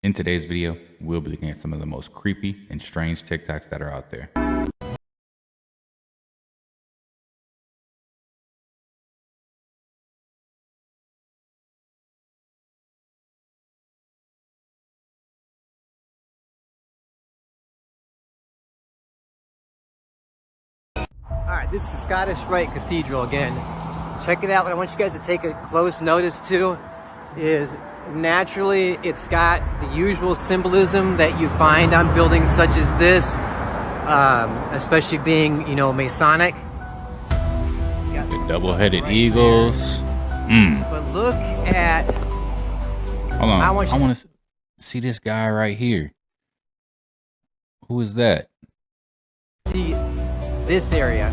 In today's video, we'll be looking at some of the most creepy and strange TikToks that are out there. Alright, this is the Scottish Rite Cathedral again. Check it out. What I want you guys to take a close notice to is naturally it's got the usual symbolism that you find on buildings such as this, especially being, you know, Masonic. The double-headed right eagles. But look at... Hold on. I want to see this guy right here. Who is that? See this area.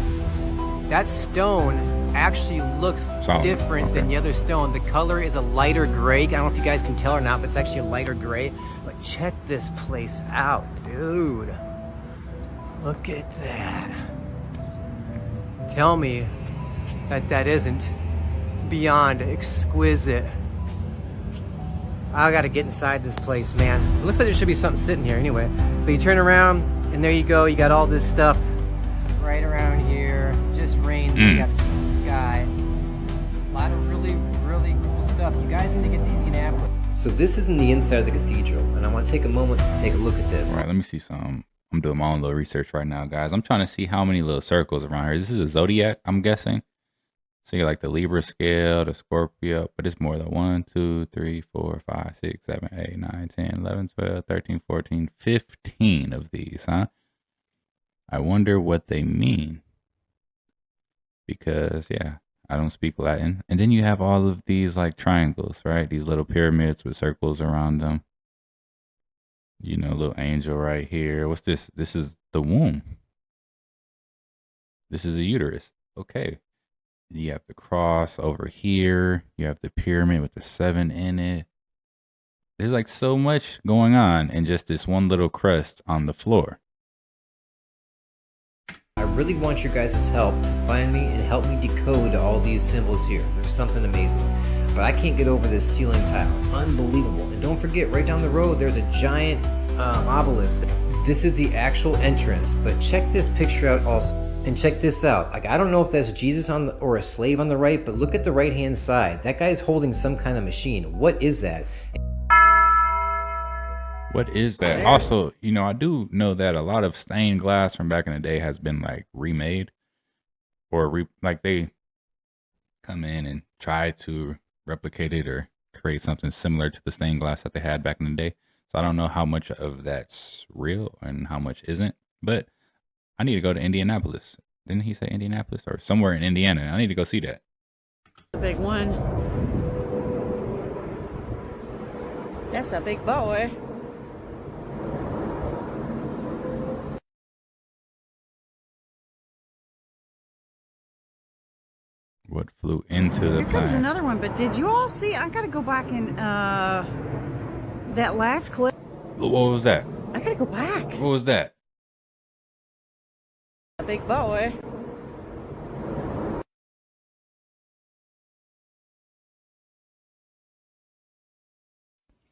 That stone actually looks different than the other stone. The color is a lighter gray. I don't know if you guys can tell or not, but it's actually a lighter gray. But check this place out, dude. Look at that. Tell me that that isn't beyond exquisite. I gotta get inside this place, man. It looks like there should be something sitting here anyway. But you turn around and there you go. You got all this stuff right around here. Just rain. You got the sky. A lot of really, really cool stuff. You guys need to get to Indianapolis. So this is in the inside of the cathedral, and I want to take a moment to take a look at this. All right, let me see some. I'm doing my own little research right now, guys. I'm trying to see how many little circles around here. This is a zodiac, I'm guessing. So you like the Libra scale, the Scorpio, but it's more than 1, 2, 3, 4, 5, 6, 7, 8, 9, 10, 11, 12, 13, 14, 15 of these, huh? I wonder what they mean. Because, yeah, I don't speak Latin. And then you have all of these like triangles, right? These little pyramids with circles around them. You know, little angel right here. What's this? This is the womb. This is a uterus. Okay. You have the cross over here. You have the pyramid with the 7 in it. There's like so much going on in just this one little crust on the floor. I really want your guys' help to find me and help me decode all these symbols here. There's something amazing. But I can't get over this ceiling tile. Unbelievable. And don't forget, right down the road, there's a giant obelisk. This is the actual entrance. But check this picture out also. And check this out. Like, I don't know if that's Jesus on the, or a slave on the right, but look at the right-hand side. That guy's holding some kind of machine. What is that? What is that? Also, you know, I do know that a lot of stained glass from back in the day has been like remade, or like they come in and try to replicate it or create something similar to the stained glass that they had back in the day. So I don't know how much of that's real and how much isn't, but I need to go to Indianapolis. Didn't he say Indianapolis or somewhere in Indiana? I need to go see that. The big one. That's a big boy. What flew into the Here comes plane? another one, but did you all see? I gotta go back and that last clip. What was that? I gotta go back. What was that? A big boy.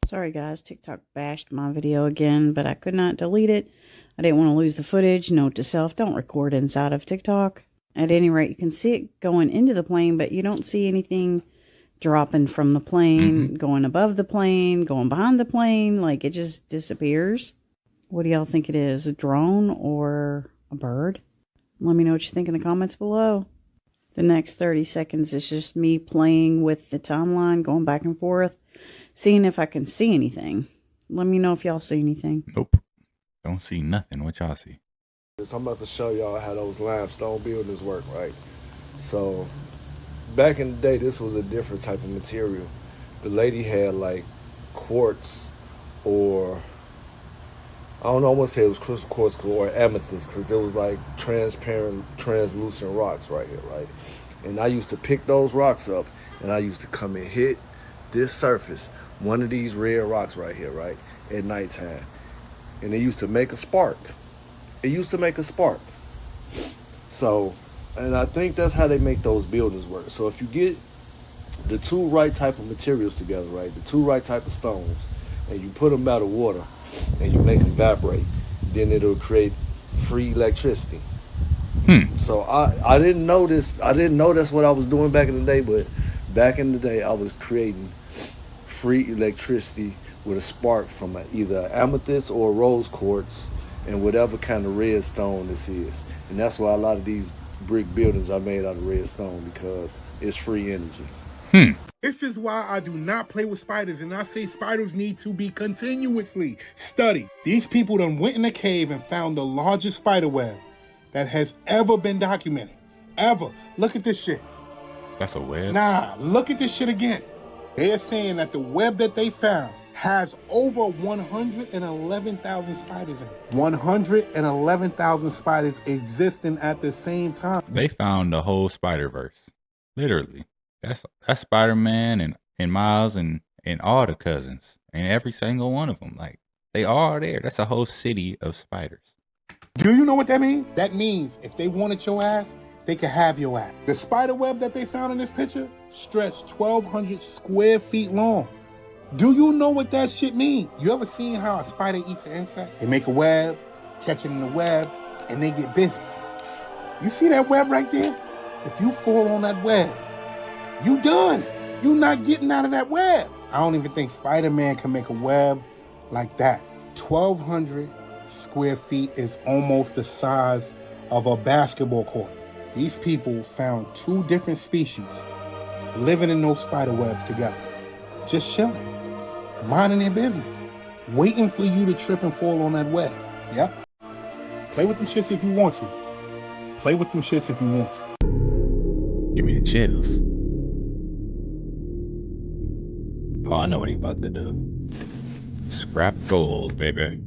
Sorry guys, TikTok bashed my video again, but I could not delete it. I didn't want to lose the footage. Note to self, don't record inside of TikTok. At any rate, you can see it going into the plane, but you don't see anything dropping from the plane, going above the plane, going behind the plane. Like, it just disappears. What do y'all think it is? A drone or a bird? Let me know what you think in the comments below. The next 30 seconds is just me playing with the timeline, going back and forth, seeing if I can see anything. Let me know if y'all see anything. Nope. Don't see nothing. What y'all see? So I'm about to show y'all how those limestone buildings work, right? So back in the day, this was a different type of material. The lady had like quartz, or I don't know, I want to say it was crystal quartz or amethyst, because it was like transparent, translucent rocks right here, right? And I used to pick those rocks up, and I used to come and hit this surface, one of these red rocks right here, right, at nighttime. And it used to make a spark. It used to make a spark. So, and I think that's how they make those buildings work. So if you get the two right type of materials together, right, the two right type of stones, and you put them out of water and you make them evaporate, then it'll create free electricity. So I didn't know this. I didn't know that's what I was doing back in the day, but back in the day I was creating free electricity with a spark from either amethyst or rose quartz and whatever kind of red stone this is. And that's why a lot of these brick buildings are made out of red stone, because it's free energy. This is why I do not play with spiders, and I say spiders need to be continuously studied. These people done went in a cave and found the largest spider web that has ever been documented. Ever. Look at this shit. That's a web? Nah, look at this shit again. They are saying that the web that they found has over 111,000 spiders in it. 111,000 spiders existing at the same time. They found the whole Spider-Verse. Literally. That's Spider-Man and Miles and all the cousins. And every single one of them. Like, they all are there. That's a whole city of spiders. Do you know what that means? That means if they wanted your ass, they could have your ass. The spider web that they found in this picture stretched 1,200 square feet long. Do you know what that shit means? You ever seen how a spider eats an insect? They make a web, catch it in the web, and they get busy. You see that web right there? If you fall on that web, you done. You not getting out of that web. I don't even think Spider-Man can make a web like that. 1,200 square feet is almost the size of a basketball court. These people found 2 different species living in those spider webs together, just chilling, minding their business, waiting for you to trip and fall on that web. Yep. Play with them shits if you want to. Play with them shits if you want to. Give me the chills. Oh, I know what he about to do. Scrap gold, baby.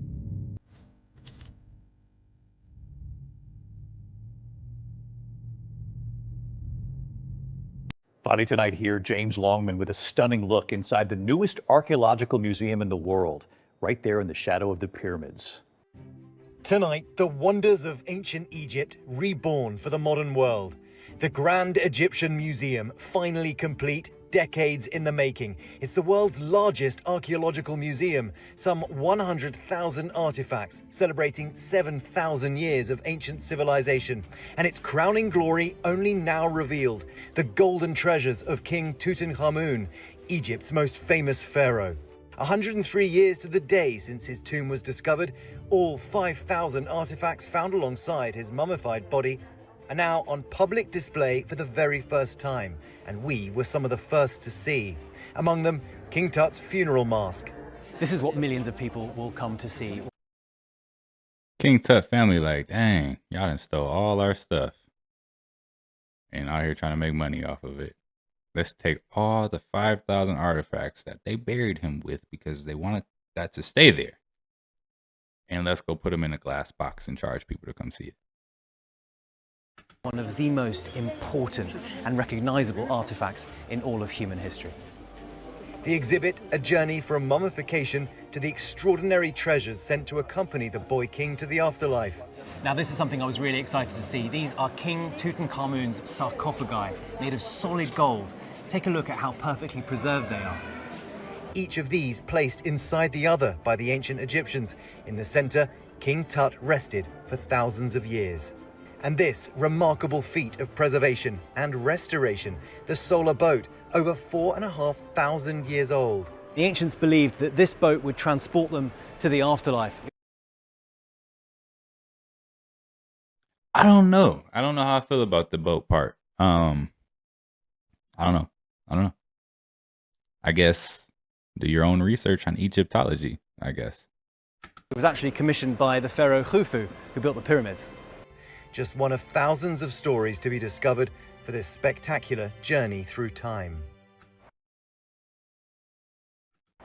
Body Tonight here, James Longman with a stunning look inside the newest archaeological museum in the world, right there in the shadow of the pyramids. Tonight, the wonders of ancient Egypt reborn for the modern world. The Grand Egyptian Museum, finally complete, decades in the making. It's the world's largest archaeological museum, some 100,000 artifacts, celebrating 7,000 years of ancient civilization. And its crowning glory only now revealed, the golden treasures of King Tutankhamun, Egypt's most famous pharaoh. 103 years to the day since his tomb was discovered, all 5,000 artifacts found alongside his mummified body are now on public display for the very first time, and we were some of the first to see. Among them, King Tut's funeral mask. This is what millions of people will come to see. King Tut family like, dang, y'all done stole all our stuff. And out here trying to make money off of it. Let's take all the 5,000 artifacts that they buried him with because they wanted that to stay there. And let's go put them in a glass box and charge people to come see it. One of the most important and recognizable artifacts in all of human history. The exhibit, a journey from mummification to the extraordinary treasures sent to accompany the boy king to the afterlife. Now, this is something I was really excited to see. These are King Tutankhamun's sarcophagi, made of solid gold. Take a look at how perfectly preserved they are. Each of these placed inside the other by the ancient Egyptians. In the center, King Tut rested for thousands of years. And this remarkable feat of preservation and restoration, the solar boat, over 4,500 years old. The ancients believed that this boat would transport them to the afterlife. I don't know. I don't know how I feel about the boat part. I don't know. I guess do your own research on Egyptology, I guess. It was actually commissioned by the pharaoh Khufu, who built the pyramids. Just one of thousands of stories to be discovered for this spectacular journey through time.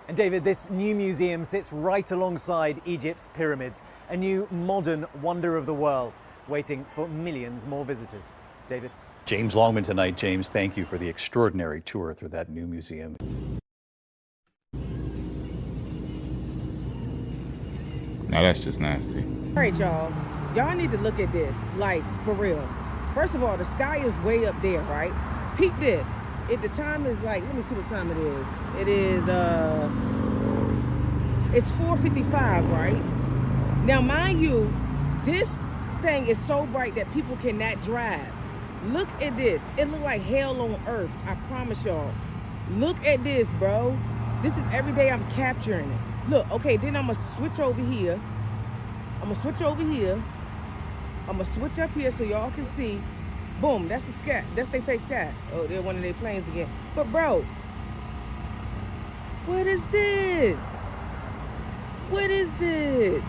And David, this new museum sits right alongside Egypt's pyramids, a new modern wonder of the world, waiting for millions more visitors. David? James Longman tonight. James, thank you for the extraordinary tour through that new museum. Now that's just nasty. All right, y'all. Y'all need to look at this, like, for real. First of all, the sky is way up there, right? Peep this. If the time is like, let me see what time it is. It is, It's 4:55, right? Now, mind you, this thing is so bright that people cannot drive. Look at this. It look like hell on earth. I promise y'all. Look at this, bro. This is every day I'm capturing it. Look, okay, then I'm gonna switch over here. I'm gonna switch over here. I'm gonna switch up here so y'all can see. Boom, that's the sky. That's their fake sky. Oh, they're one of their planes again. But bro, what is this? What is this?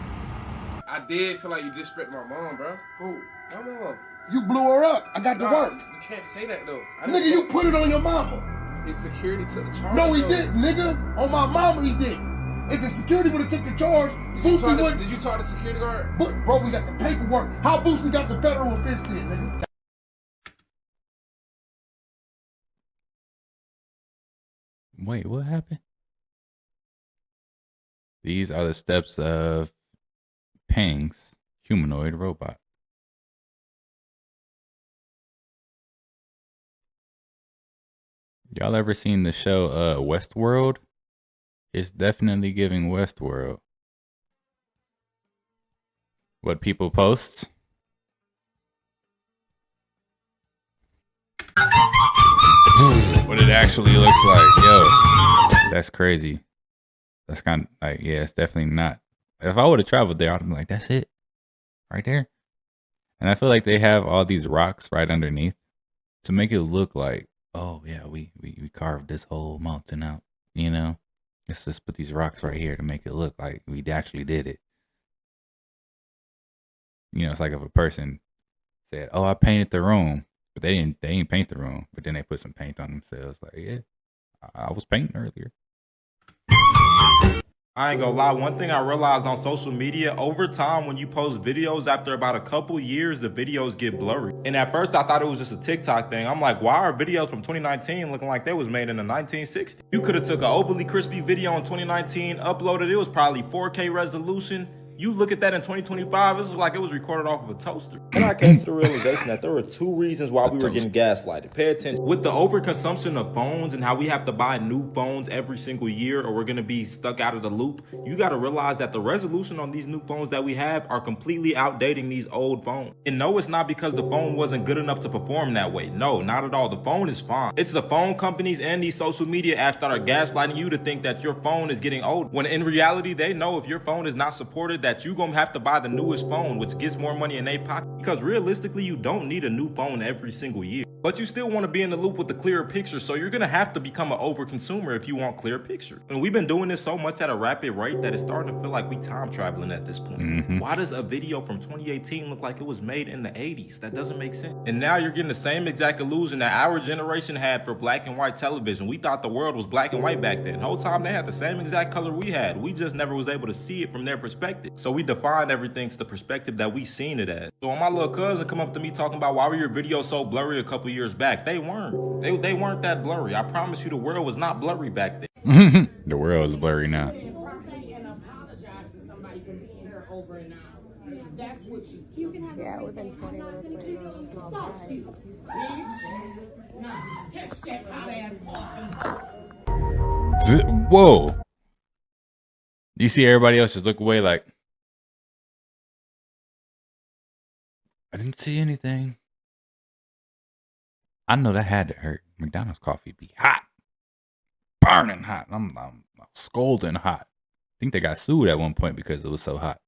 I did feel like you disrespected my mom, bro. Who? My mom. You blew her up. I got to work. You can't say that though. Nigga, you put it on your mama. His security took the charge. No, he though. didn't, nigga. On my mama, he did. If the security would have took the charge, Boosie would. Did you talk to the security guard? But, bro, we got the paperwork. How Boosie got the federal offense in, nigga? Wait, what happened? These are the steps of Pang's humanoid robot. Y'all ever seen the show Westworld? It's definitely giving Westworld. What people post? What it actually looks like. Yo, that's crazy. That's kind of like, yeah, it's definitely not. If I would have traveled there, I'd be like, that's it. Right there. And I feel like they have all these rocks right underneath to make it look like, oh yeah, we carved this whole mountain out, you know? Let's just put these rocks right here to make it look like we actually did it. You know, it's like if a person said, oh, I painted the room, but they didn't paint the room, but then they put some paint on themselves. Like, yeah, I was painting earlier. I ain't gonna lie, one thing I realized on social media, over time when you post videos, after about a couple years, the videos get blurry. And at first I thought it was just a TikTok thing. I'm like, why are videos from 2019 looking like they was made in the 1960s? You could have took an overly crispy video in 2019, uploaded, it was probably 4K resolution. You look at that in 2025, this is like it was recorded off of a toaster. And I came to the realization that there were two reasons why we were getting gaslighted. Pay attention. With the overconsumption of phones and how we have to buy new phones every single year or we're gonna be stuck out of the loop, you gotta realize that the resolution on these new phones that we have are completely outdating these old phones. And no, it's not because the phone wasn't good enough to perform that way. No, not at all. The phone is fine. It's the phone companies and these social media apps that are gaslighting you to think that your phone is getting old. When in reality, they know if your phone is not supported, that you gonna have to buy the newest phone, which gets more money in their pocket. Because realistically, you don't need a new phone every single year. But you still want to be in the loop with the clearer picture, so you're gonna have to become an over-consumer if you want clear picture. And we've been doing this so much at a rapid rate that it's starting to feel like we time traveling at this point. Why does a video from 2018 look like it was made in the 80s? That doesn't make sense. And now you're getting the same exact illusion that our generation had for black and white television. We thought the world was black and white back then. The whole time they had the same exact color we had. We just never was able to see it from their perspective. So we defined everything to the perspective that we seen it as. So when my little cousin come up to me talking about why were your videos so blurry a couple years back, they weren't. They weren't that blurry. I promise you the world was not blurry back then. The world is blurry now. Yeah, within 20 minutes. Whoa. You see everybody else just look away like, I didn't see anything. I know that had to hurt. McDonald's coffee be hot. Burning hot. I'm scolding hot. I think they got sued at one point because it was so hot.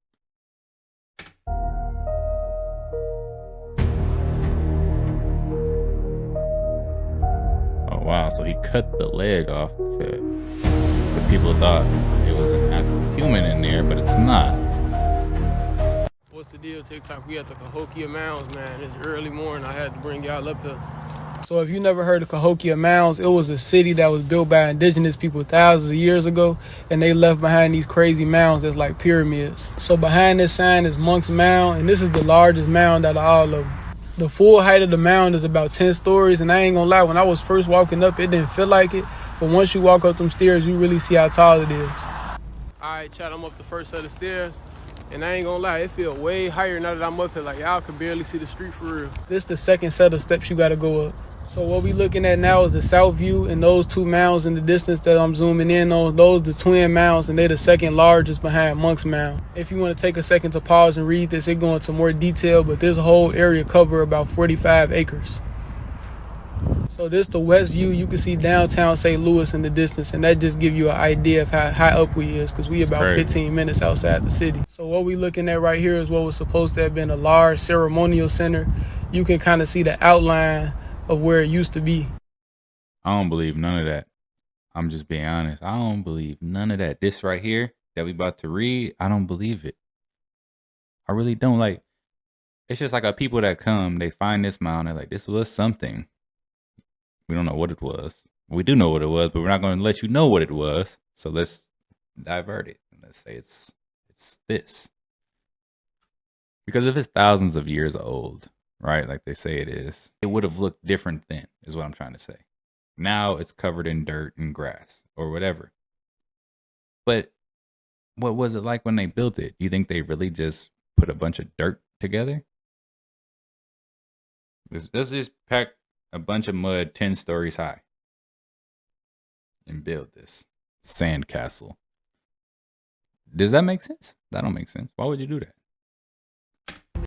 Oh, wow. So he cut the leg off. The people thought it was an actual human in there, but it's not. What's the deal, TikTok? We at the Cahokia Mounds, man. It's early morning. I had to bring y'all up here. So if you never heard of Cahokia Mounds, it was a city that was built by indigenous people thousands of years ago, and they left behind these crazy mounds that's like pyramids. So behind this sign is Monk's Mound, and this is the largest mound out of all of them. The full height of the mound is about 10 stories, and I ain't gonna lie, when I was first walking up, it didn't feel like it, but once you walk up them stairs, you really see how tall it is. All right, chat, I'm up the first set of stairs. And I ain't gonna lie, it feel way higher now that I'm up here. Like, y'all can barely see the street for real. This the second set of steps you gotta go up. So what we looking at now is the south view, and those two mounds in the distance that I'm zooming in on, those the twin mounds, and they're the second largest behind Monk's Mound. If you want to take a second to pause and read this, it go into more detail, but this whole area cover about 45 acres. So this the west view. You can see downtown St. Louis in the distance, and that just give you an idea of how high up we is, because we about 15 minutes outside the city. So what we looking at right here is what was supposed to have been a large ceremonial center. You can kind of see the outline of where it used to be. I don't believe none of that. I'm just being honest. I don't believe none of that. This right here that we about to read, I don't believe it. I really don't. Like, it's just like a people that come, they find this mound, they're like, this was something. We don't know what it was. We do know what it was, but we're not going to let you know what it was. So let's divert it. Let's say it's this. Because if it's thousands of years old, right, like they say it is, it would have looked different then, is what I'm trying to say. Now it's covered in dirt and grass or whatever. But what was it like when they built it? You think they really just put a bunch of dirt together? Let's just pack a bunch of mud 10 stories high and build this sand castle. Does that make sense? That don't make sense. Why would you do that?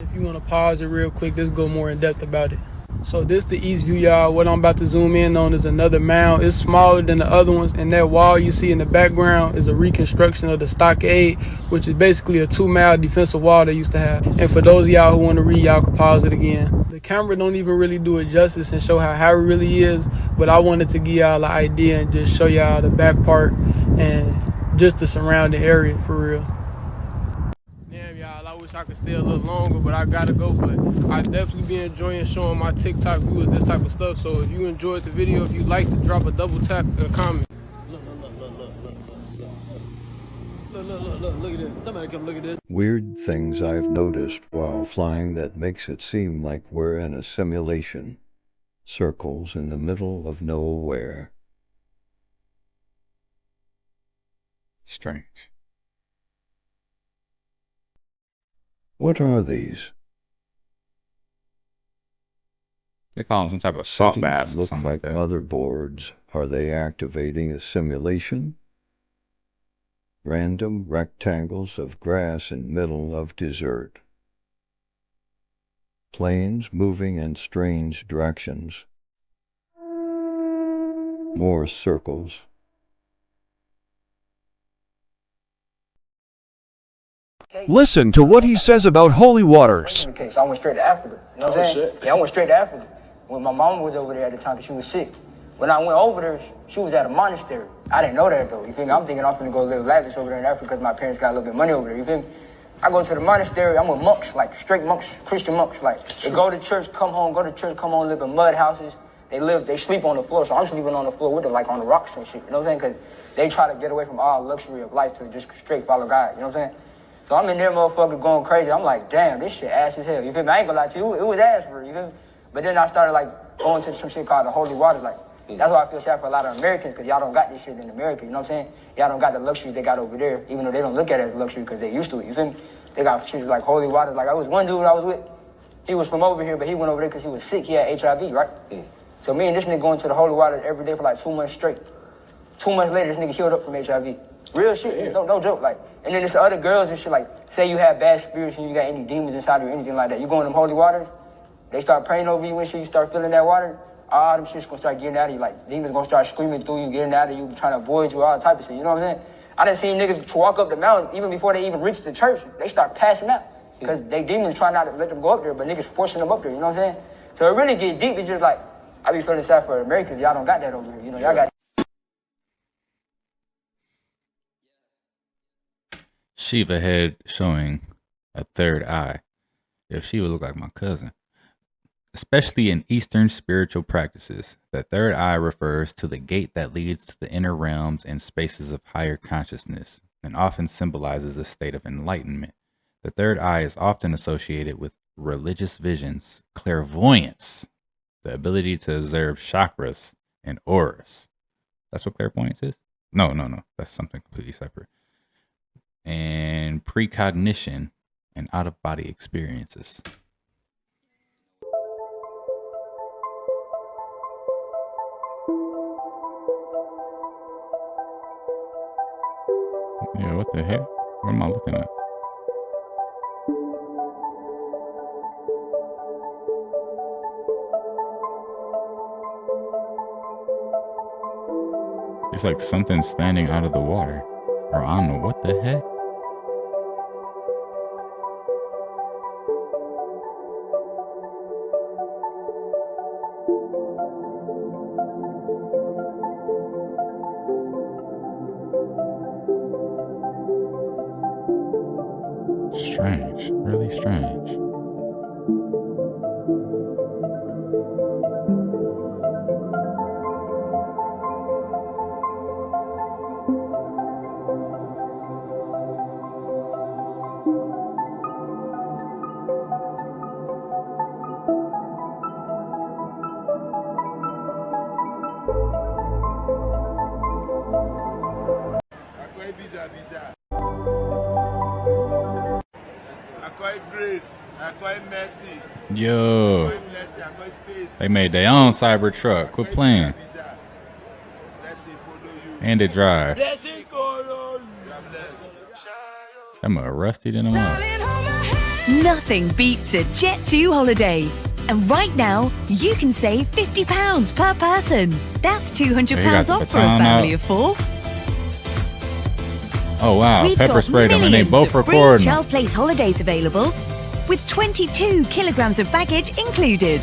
If you want to pause it real quick, let's go more in depth about it. So this the east view, y'all. What I'm about to zoom in on is another mound. It's smaller than the other ones, and that wall you see in the background is a reconstruction of the stockade, which is basically a 2-mile defensive wall they used to have. And for those of y'all who want to read, y'all can pause it again. The camera don't even really do it justice and show how it really is, but I wanted to give y'all an idea and just show y'all the back part and just the surrounding area for real. I could stay a little longer, but I gotta go. But I definitely be enjoying showing my TikTok viewers this type of stuff. So if you enjoyed the video, if you liked it, drop a double tap in a comment. Look at this. Somebody come look at this. Weird things I've noticed while flying that makes it seem like we're in a simulation. Circles in the middle of nowhere. Strange. What are these? They call them some type of salt baths or Look something like that. motherboards. Are they activating a simulation? Random rectangles of grass in middle of desert. Planes moving in strange directions. More circles. Listen to what he says about holy waters. I went straight to Africa. You know what I'm saying? Yeah, I went straight to Africa. When my mom was over there at the time, she was sick. When I went over there, she was at a monastery. I didn't know that though. You feel me? I'm thinking I'm gonna go live lavish over there in Africa because my parents got a little bit of money over there. You feel me? I go to the monastery. I'm with monks, like straight monks, Christian monks. Like they go to church, come home, go to church, come home, live in mud houses. They sleep on the floor. So I'm sleeping on the floor with them, like on the rocks and shit. You know what I'm saying? Because they try to get away from all luxury of life to just straight follow God. You know what I'm saying? So I'm in there, motherfucker, going crazy. I'm like, damn, this shit ass as hell. You feel me? I ain't gonna lie to you. It was ass for you feel me? But then I started like going to some shit called the holy waters. Like that's why I feel sad for a lot of Americans, because y'all don't got this shit in America. You know what I'm saying? Y'all don't got the luxury they got over there, even though they don't look at it as luxury because they used to it. You feel me? They got shit like holy waters. Like I was one dude I was with. He was from over here, but he went over there because he was sick. He had HIV, right? So me and this nigga going to the holy waters every day for like 2 months straight. 2 months later, this nigga healed up from HIV. Real shit, no joke, like. And then there's other girls and shit, like, say you have bad spirits and you got any demons inside you or anything like that. You go in them holy waters, they start praying over you and shit, you start feeling that water, all them shit's gonna start getting out of you. Like, demons gonna start screaming through you, getting out of you, trying to avoid you, all type of shit, you know what I'm saying? I done seen niggas walk up the mountain, even before they even reach the church, they start passing out. Because they demons try not to let them go up there, but niggas forcing them up there, you know what I'm saying? So it really get deep, it's just like, I be feeling sad for Americans, y'all don't got that over here, you know, y'all got Shiva head showing a third eye. If Shiva looked like my cousin. Especially in Eastern spiritual practices, the third eye refers to the gate that leads to the inner realms and spaces of higher consciousness, and often symbolizes a state of enlightenment. The third eye is often associated with religious visions, clairvoyance, the ability to observe chakras and auras. That's what clairvoyance is? No. That's something completely separate. And precognition and out-of-body experiences. Yeah, what the heck? What am I looking at? It's like something standing out of the water. Or I don't know what the heck. Strange, really strange. Yo, they made their own cyber truck. Quit playing. And it drives. That mother rusty than a mother. Nothing beats a Jet2 holiday. And right now, you can save £50 per person. That's £200 off for a family of 4. Oh wow, We've pepper got sprayed them and they millions both of free recording. Shell Place holidays available with 22 kilograms of baggage included.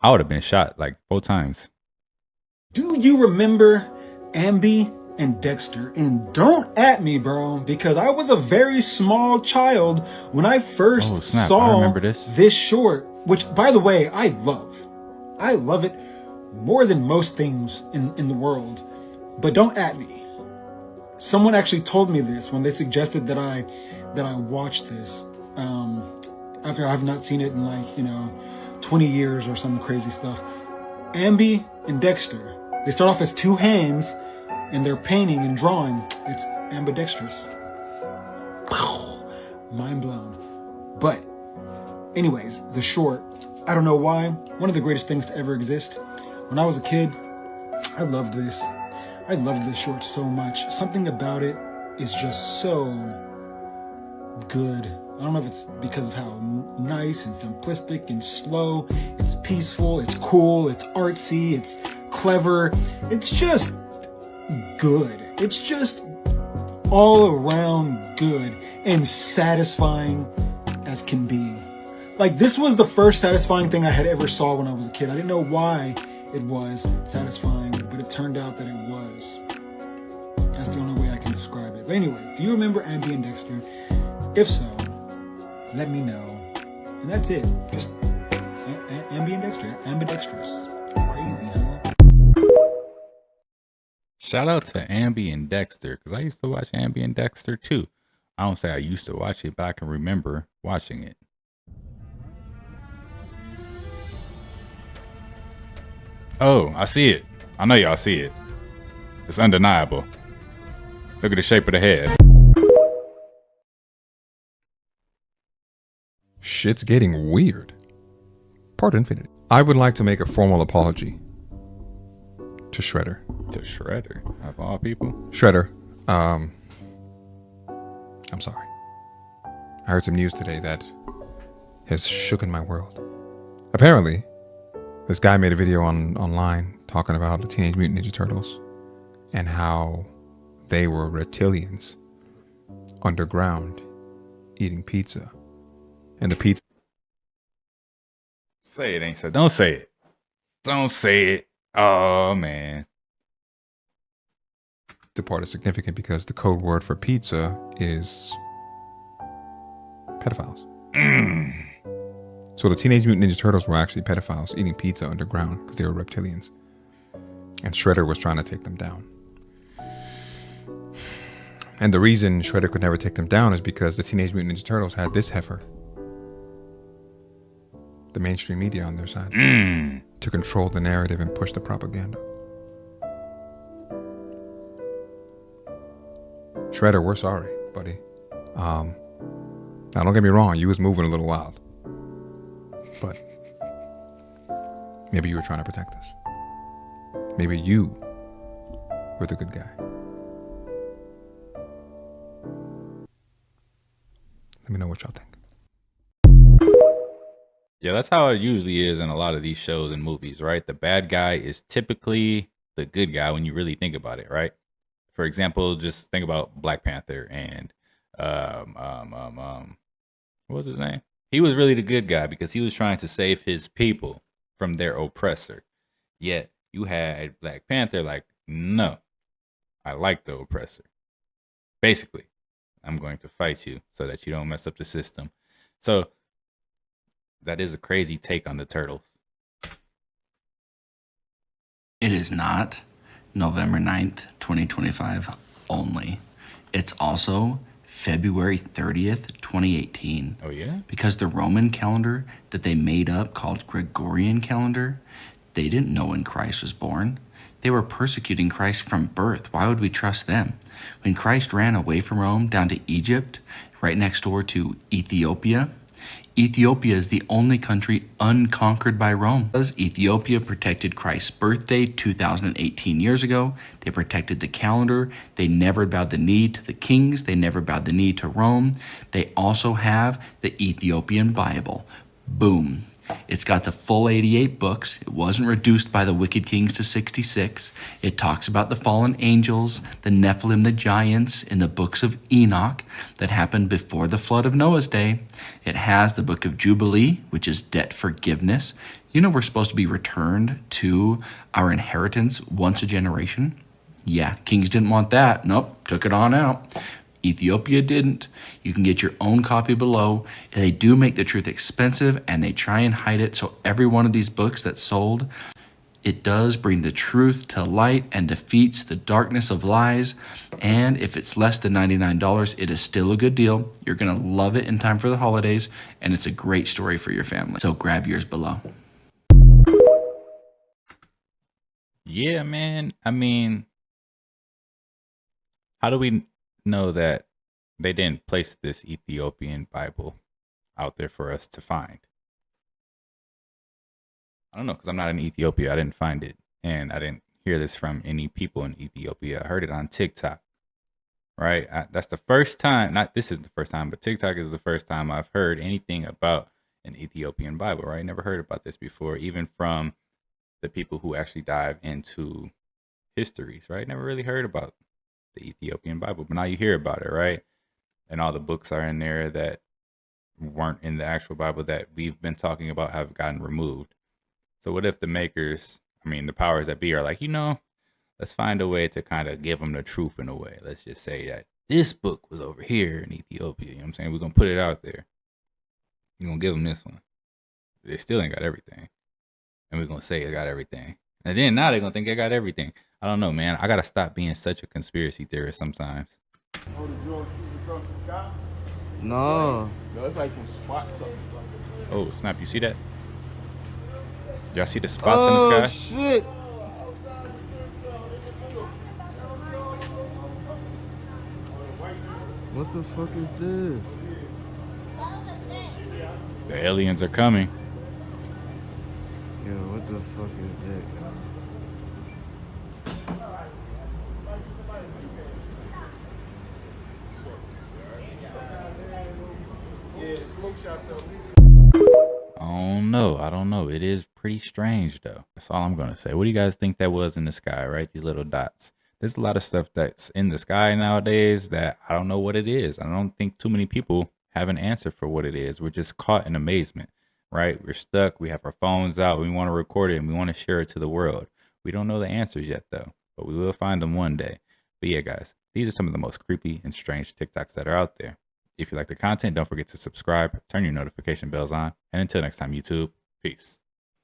I would have been shot like 4 times. Do you remember Ambi and Dexter? And don't at me, bro, because I was a very small child when I first saw I remember this short, which, by the way, I love. I love it more than most things in the world. But don't at me. Someone actually told me this when they suggested that I watch this after I've not seen it in 20 years or some crazy stuff. Ambi and Dexter, they start off as 2 hands and they're painting and drawing. It's ambidextrous. Mind blown. But anyways, the short, I don't know why, one of the greatest things to ever exist. When I was a kid, I loved this. I loved this short so much. Something about it is just so good. I don't know if it's because of how nice and simplistic and slow. It's peaceful, it's cool, it's artsy, it's clever. It's just good. It's just all around good and satisfying as can be. Like, this was the first satisfying thing I had ever saw when I was a kid. I didn't know why it was satisfying, but it turned out that it was. That's the only way I can describe it. But anyways, do you remember Ambi and Dexter? If so, let me know. And that's it. Just Ambi and Dexter, ambidextrous. Crazy, huh? Shout out to Ambi and Dexter, because I used to watch Ambi and Dexter too. I don't say I used to watch it, but I can remember watching it. Oh, I see it. I know y'all see it. It's undeniable. Look at the shape of the head. Shit's getting weird. Pardon infinity. I would like to make a formal apology to Shredder. To Shredder? Of all people? Shredder, I'm sorry. I heard some news today that has shooken my world. Apparently, this guy made a video online talking about the Teenage Mutant Ninja Turtles and how they were reptilians underground eating pizza. And the pizza... Say it ain't so. Don't say it. Don't say it. Oh, man. The part is significant because the code word for pizza is pedophiles. So the Teenage Mutant Ninja Turtles were actually pedophiles eating pizza underground because they were reptilians. And Shredder was trying to take them down. And the reason Shredder could never take them down is because the Teenage Mutant Ninja Turtles had this heifer, the mainstream media, on their side to control the narrative and push the propaganda. Shredder, we're sorry, buddy. Now don't get me wrong, you was moving a little wild. But maybe you were trying to protect us. Maybe you were the good guy. Let me know what y'all think. Yeah, that's how it usually is in a lot of these shows and movies, right? The bad guy is typically the good guy when you really think about it, right? For example, just think about Black Panther and what was his name? He was really the good guy because he was trying to save his people from their oppressor. Yet you had Black Panther like, no, I like the oppressor. Basically, I'm going to fight you so that you don't mess up the system. So that is a crazy take on the turtles. It is not November 9th, 2025 only. It's also February 30th, 2018. Oh, yeah? Because the Roman calendar that they made up called Gregorian calendar, they didn't know when Christ was born. They were persecuting Christ from birth. Why would we trust them? When Christ ran away from Rome down to Egypt, right next door to Ethiopia, Ethiopia is the only country unconquered by Rome. Because Ethiopia protected Christ's birthday 2018 years ago, they protected the calendar, they never bowed the knee to the kings, they never bowed the knee to Rome. They also have the Ethiopian Bible. Boom. It's got the full 88 books. It wasn't reduced by the wicked kings to 66. It talks about the fallen angels, the Nephilim, the giants in the books of Enoch that happened before the flood of Noah's day. It has the book of Jubilee, which is debt forgiveness. You know we're supposed to be returned to our inheritance once a generation. Yeah, kings didn't want that. Nope, took it on out. Ethiopia didn't. You can get your own copy below. They do make the truth expensive and they try and hide it. So every one of these books that's sold, it does bring the truth to light and defeats the darkness of lies. And if it's less than $99, it is still a good deal. You're going to love it in time for the holidays. And it's a great story for your family. So grab yours below. Yeah, man. I mean, how do we know that they didn't place this Ethiopian Bible out there for us to find? I don't know, because I'm not in Ethiopia. I didn't find it, and I didn't hear this from any people in Ethiopia. I heard it on TikTok, right? That's the first time, not this is the first time, but TikTok is the first time I've heard anything about an Ethiopian Bible, right? Never heard about this before, even from the people who actually dive into histories, right? Never really heard about the Ethiopian Bible, but now you hear about it, right? And all the books are in there that weren't in the actual Bible that we've been talking about have gotten removed. So what if the makers, I mean, the powers that be are like, let's find a way to kind of give them the truth in a way. Let's just say that this book was over here in Ethiopia. You know what I'm saying? We're going to put it out there. You're going to give them this one. They still ain't got everything. And we're going to say it got everything. And then now they're going to think they got everything. I don't know, man. I got to stop being such a conspiracy theorist sometimes. No. No, it's like some spots. Oh, snap. You see that? Y'all see the spots in the sky? Shit. What the fuck is this? The aliens are coming. Yo, what the fuck is that? I don't know. It is pretty strange, though. That's all I'm going to say. What do you guys think that was in the sky, right? These little dots. There's a lot of stuff that's in the sky nowadays that I don't know what it is. I don't think too many people have an answer for what it is. We're just caught in amazement, right? We're stuck. We have our phones out. We want to record it and we want to share it to the world. We don't know the answers yet, though, but we will find them one day. But yeah, guys, these are some of the most creepy and strange TikToks that are out there. If you like the content, don't forget to subscribe, turn your notification bells on, and until next time, YouTube, peace.